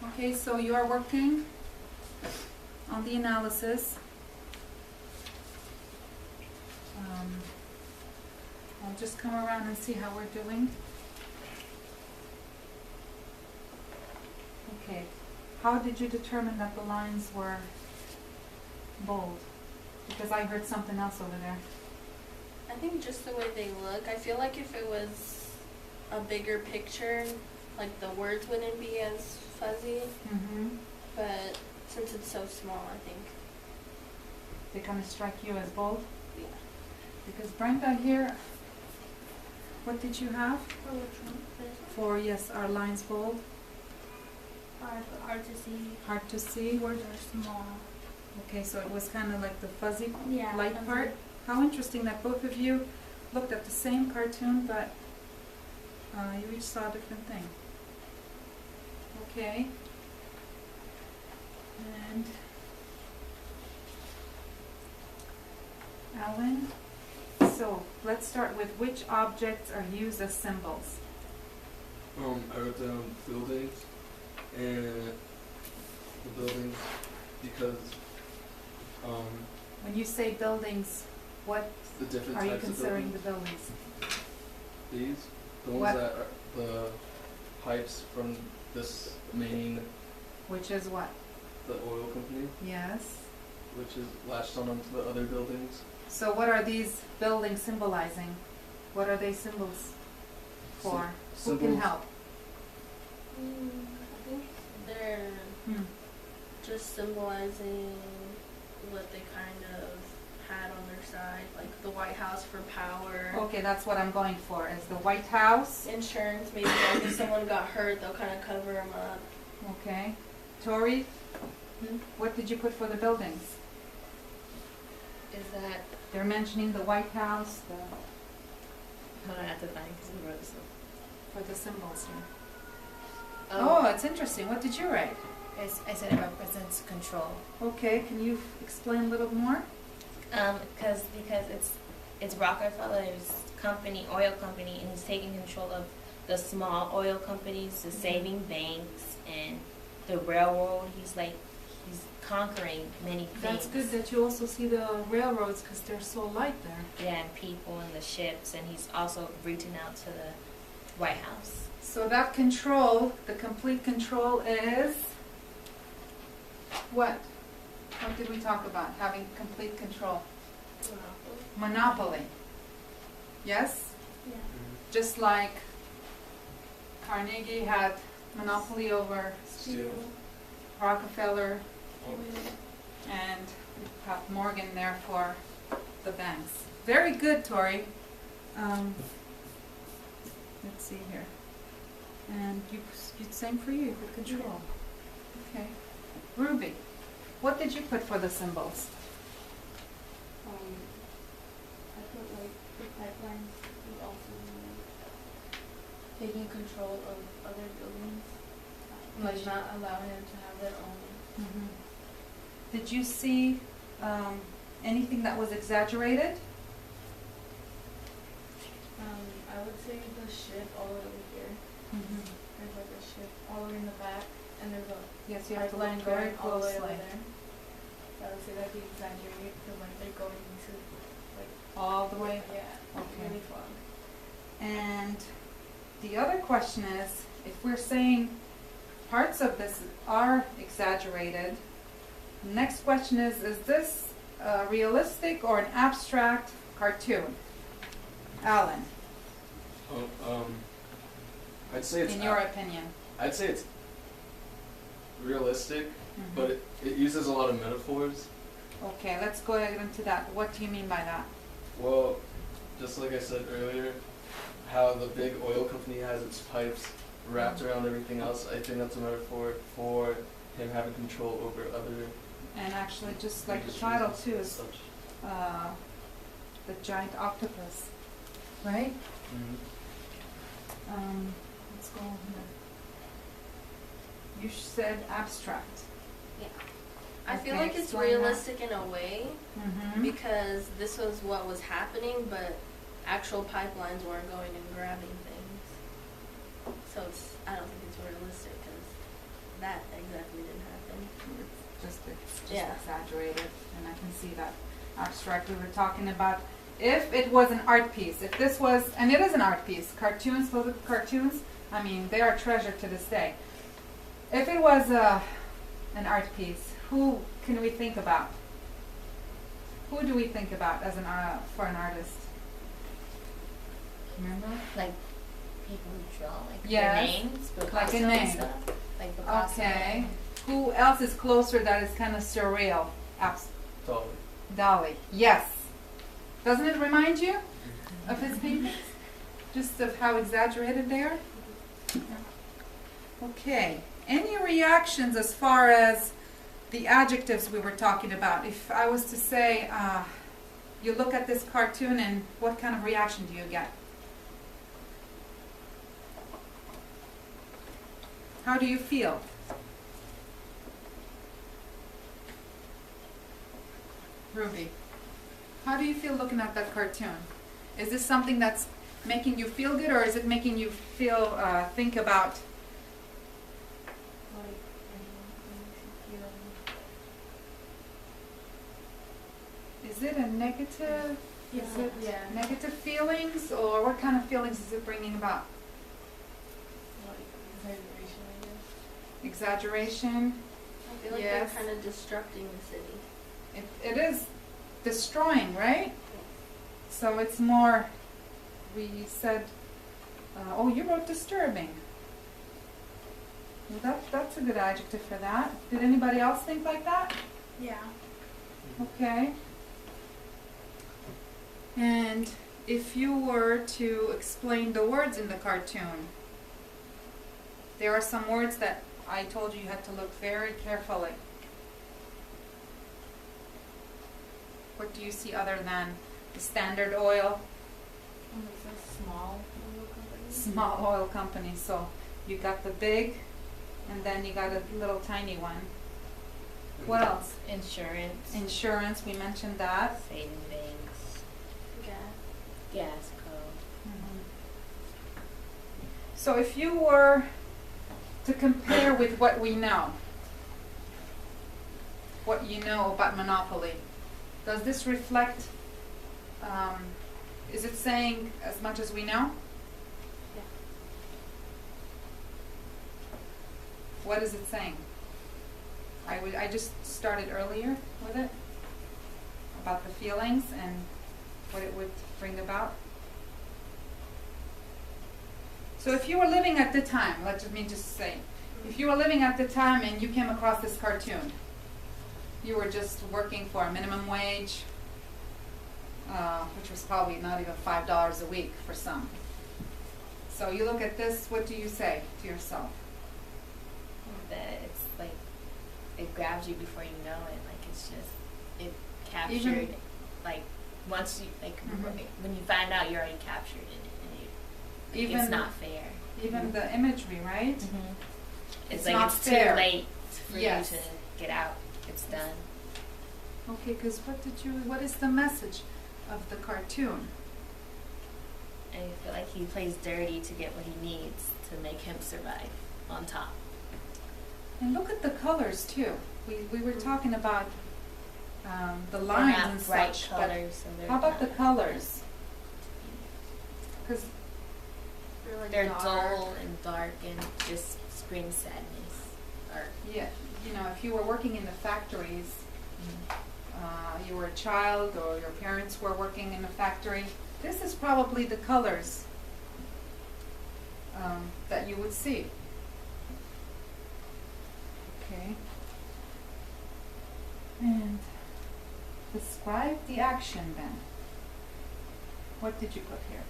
Okay, so you are working on the analysis. I'll just come around and see how we're doing. Okay, how did you determine that the lines were bold? Because I heard something else over there. I think just the way they look. I feel like if it was a bigger picture, like the words wouldn't be as fuzzy. Mm-hmm. But since it's so small, I think. They kind of strike you as bold? Yeah. Because Brenda here, what did you have? For, yes, our lines bold. Hard to see. Hard to see. Words are small. Okay, so it was kind of like the fuzzy Yeah. light part. How interesting that both of you looked at the same cartoon, but you each saw a different thing. Okay. And Alan, so let's start with which objects are used as symbols. I wrote down buildings and the buildings because When you say buildings, what the different are you types of considering buildings. the buildings? These, the ones What? that are the pipes from this main, Which is what? the oil company, Yes. which is latched on onto the other buildings. So what are these buildings symbolizing? What are they symbols for? Who can Symbols. help? I think they're just symbolizing what they kind of had on their side, like the White House for power. Okay, that's what I'm going for, is the White House. Insurance, maybe like if someone got hurt, they'll kind of cover them up. Okay. Tori, what did you put for the buildings? Is that, They're mentioning the White House, the, hold on, I have to find because we wrote this one. for the symbols here. Oh, it's interesting. What did you write? I said it represents control. Okay, can you explain a little more? Because it's Rockefeller's company, oil company, and he's taking control of the small oil companies, the saving banks, and the railroad. He's conquering many things. That's good that you also see the railroads because they're so light there. Yeah, and people and the ships, and he's also reaching out to the White House. So that control, the complete control is what? What did we talk about? Having complete control. Monopoly. Yes? Yeah. Just like Carnegie had monopoly over Steel. Rockefeller, and we have Morgan there for the banks. Very good, Tori. Let's see here. And you same for you, the control. Okay. Ruby, what did you put for the symbols? I put like the pipelines is also like taking control of other buildings, like not allowing them to have their own. Did you see anything that was exaggerated? I would say the ship all the way over here. There's like a ship all the way in the back, and there's a Yes, you have to pipeline look very going all the way over closely. there. So I would say that'd be exaggerated because like they're going into like All the way. yeah, Okay. really far. And the other question is, if we're saying parts of this are exaggerated, the next question is this realistic or an abstract cartoon? Alan, I'd say it's in your opinion. I'd say it's realistic, but it uses a lot of metaphors. Okay, let's go ahead into that. What do you mean by that? Well, just like I said earlier, how the big oil company has its pipes wrapped around everything else, I think that's a metaphor for him having control over other And actually, just like the industries title and too, is such. the giant octopus, right? Let's go here. You said abstract. Yeah. I feel Okay, like it's explain that. realistic in a way because this was what was happening, but actual pipelines weren't going and grabbing things. So I don't think it's realistic because that exactly didn't happen. It's just Yeah. exaggerated, and I can see that abstract. We were talking about if it was an art piece, if this was, and it is an art piece, cartoons, little cartoons, I mean, they are treasured to this day. If it was an art piece, who can we think about? Who do we think about as for an artist? Remember? Like people who draw, like Yes. their names, Picasso Like a and name. stuff. Like Picasso. Okay. Who else is closer that is kind of surreal? Dolly. Dali. Yes. Doesn't it remind you of his paintings? Just of how exaggerated they are? Okay. Any reactions as far as the adjectives we were talking about? If I was to say, you look at this cartoon and what kind of reaction do you get? How do you feel? Ruby, how do you feel looking at that cartoon? Is this something that's making you feel good, or is it making you feel, think about? Like, Is it a negative? yeah. Is it Yeah. negative feelings, or what kind of feelings is it bringing about? Like, exaggeration, I guess. Exaggeration. I feel like Yes. they're kind of destructing the city. It is destroying, right? So it's more, we said, oh, you wrote disturbing. Well, that's a good adjective for that. Did anybody else think like that? Yeah. Okay. And if you were to explain the words in the cartoon, there are some words that I told you had to look very carefully. What do you see other than the Standard Oil? It's a small oil company. Small oil company. So you got the big, and then you got a little tiny one. What else? Insurance. Insurance, we mentioned that. Saving banks. Gas. Gas code. So if you were to compare with what we know, what you know about Monopoly, does this reflect, is it saying as much as we know? Yeah. What is it saying? I just started earlier with it, about the feelings and what it would bring about. So if you were living at the time, let me just say, if you were living at the time and you came across this cartoon, you were just working for a minimum wage, which was probably not even $5 a week for some. So you look at this, what do you say to yourself? That it's like it grabs you before you know it. Like it's just it captured. Even- like once you like Mhm. when you find out you're already captured in it, and you, like, Even it's not fair. Even the imagery, right? It's It's like not it's fair. too late for Yes. you to get out. It's done. Okay, because what is the message of the cartoon? And you feel like he plays dirty to get what he needs to make him survive on top. And look at the colors too. We were talking about the They're lines not and bright such, but colors, so they're how about the not- colors? Because They're like They're dark. dull and dark and just scream sadness. Or yeah, you know, if you were working in the factories, you were a child or your parents were working in a factory, this is probably the colors that you would see. Okay. And describe the action then. What did you put here?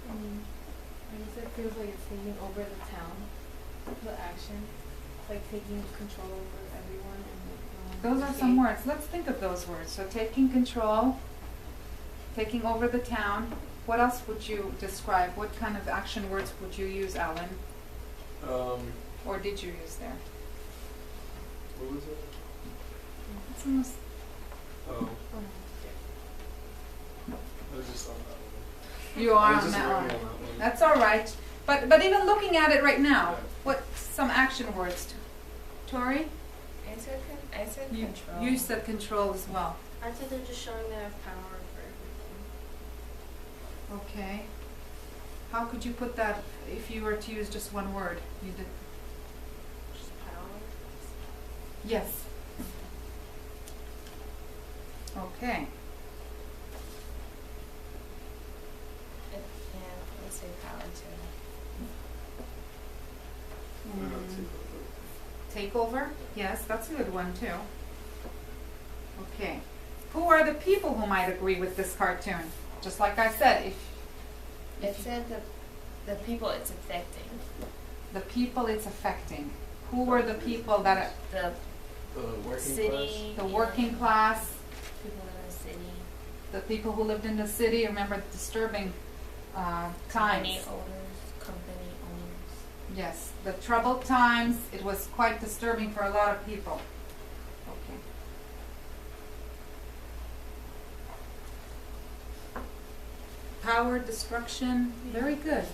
I guess it feels like it's taking over the town, the action, like taking control over everyone and like, Those are some words. Let's think of those words. So taking control, taking over the town. What else would you describe? What kind of action words would you use, Alan? Or did you use there? What was it? It's almost, Oh, I was just on that one. you I are was on just that working one. on that one. That's all right. But even looking at it right now, Yeah. put some action words. Tori? I said You, control. you said control as well. I think they're just showing they have power over everything. Okay. How could you put that if you were to use just one word? You did. Just power. Yes. Okay. Yeah, let's say power too. Takeover? Yes, that's a good one too. Okay. Who are the people who might agree with this cartoon? Just like I said, It said the people it's affecting. the people it's affecting. Who were the people that The The working city. the working class, People in the city. the people who lived in the city? Remember disturbing Company times. owners. Company owners. Yes, the troubled times. It was quite disturbing for a lot of people. Okay. Power, destruction. Very good.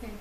Okay.